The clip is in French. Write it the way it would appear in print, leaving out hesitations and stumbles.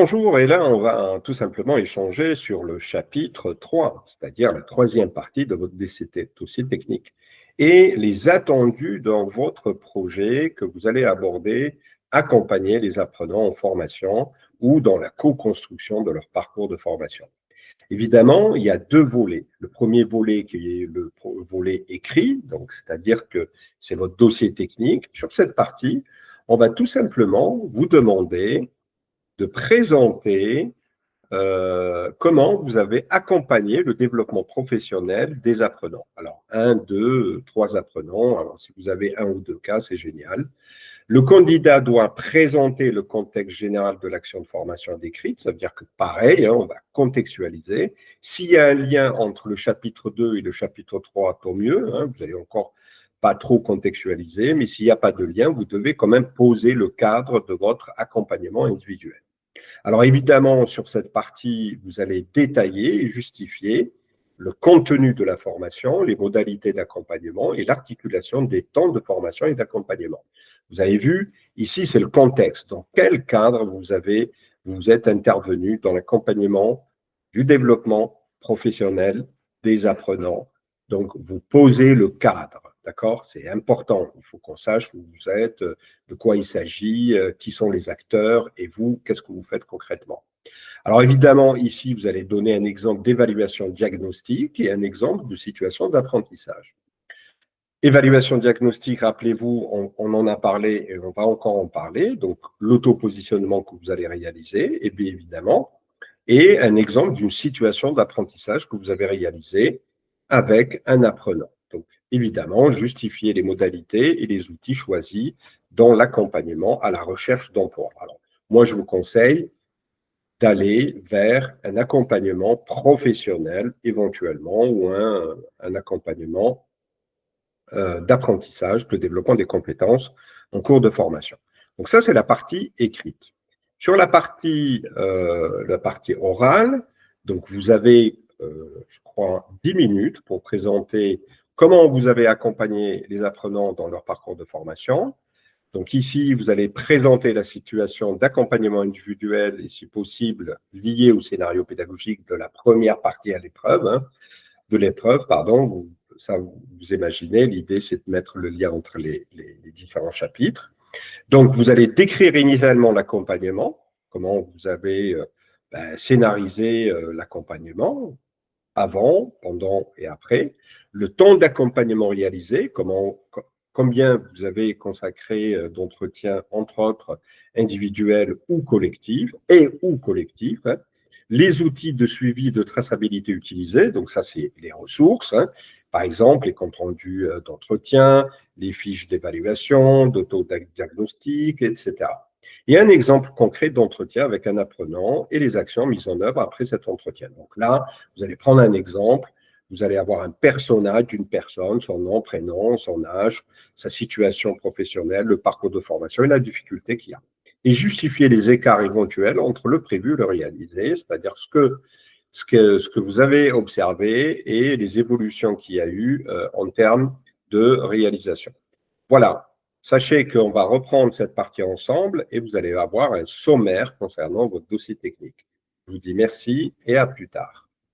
Bonjour, et là on va tout simplement échanger sur le chapitre 3, c'est-à-dire la troisième partie de votre DCT, dossier technique, et les attendus dans votre projet que vous allez aborder, accompagner les apprenants en formation ou dans la co-construction de leur parcours de formation. Évidemment, il y a deux volets. Le premier volet qui est le volet écrit, donc c'est-à-dire que c'est votre dossier technique. Sur cette partie, on va tout simplement vous demander de présenter comment vous avez accompagné le développement professionnel des apprenants. Alors, un, deux, trois apprenants. Alors, si vous avez un ou deux cas, c'est génial. Le candidat doit présenter le contexte général de l'action de formation décrite. Ça veut dire que pareil, on va contextualiser. S'il y a un lien entre le chapitre 2 et le chapitre 3, tant mieux. Vous allez encore pas trop contextualiser, mais s'il n'y a pas de lien, vous devez quand même poser le cadre de votre accompagnement individuel. Alors évidemment, sur cette partie, vous allez détailler et justifier le contenu de la formation, les modalités d'accompagnement et l'articulation des temps de formation et d'accompagnement. Vous avez vu, ici, c'est le contexte. Dans quel cadre vous êtes intervenu dans l'accompagnement du développement professionnel des apprenants. Donc, vous posez le cadre, d'accord? C'est important. Il faut qu'on sache où vous êtes, de quoi il s'agit, qui sont les acteurs et vous, qu'est-ce que vous faites concrètement. Alors évidemment, ici, vous allez donner un exemple d'évaluation diagnostique et un exemple de situation d'apprentissage. Évaluation diagnostique, rappelez-vous, on en a parlé et on va encore en parler. Donc, l'auto-positionnement que vous allez réaliser, et bien évidemment, et un exemple d'une situation d'apprentissage que vous avez réalisée avec un apprenant. Donc, évidemment, justifier les modalités et les outils choisis dans l'accompagnement à la recherche d'emploi. Alors, moi, je vous conseille d'aller vers un accompagnement professionnel éventuellement ou un accompagnement d'apprentissage, de développement des compétences en cours de formation. Donc ça, c'est la partie écrite. Sur la partie orale, donc vous avez, je crois, 10 minutes pour présenter comment vous avez accompagné les apprenants dans leur parcours de formation. Donc ici, vous allez présenter la situation d'accompagnement individuel et si possible liée au scénario pédagogique de la première partie à l'épreuve, pardon. Vous imaginez, l'idée c'est de mettre le lien entre les différents chapitres. Donc vous allez décrire initialement l'accompagnement, comment vous avez scénarisé l'accompagnement, avant, pendant et après, le temps d'accompagnement réalisé, combien vous avez consacré d'entretiens, entre autres, individuels ou collectifs, les outils de suivi de traçabilité utilisés, donc ça c'est les ressources, par exemple les comptes rendus d'entretien, les fiches d'évaluation, d'autodiagnostic, etc. Et un exemple concret d'entretien avec un apprenant et les actions mises en œuvre après cet entretien. Donc là, vous allez prendre un exemple, vous allez avoir un personnage d'une personne, son nom, prénom, son âge, sa situation professionnelle, le parcours de formation et la difficulté qu'il y a. Et justifier les écarts éventuels entre le prévu et le réalisé, c'est-à-dire ce que vous avez observé et les évolutions qu'il y a eu en termes de réalisation. Voilà. Sachez qu'on va reprendre cette partie ensemble et vous allez avoir un sommaire concernant votre dossier technique. Je vous dis merci et à plus tard.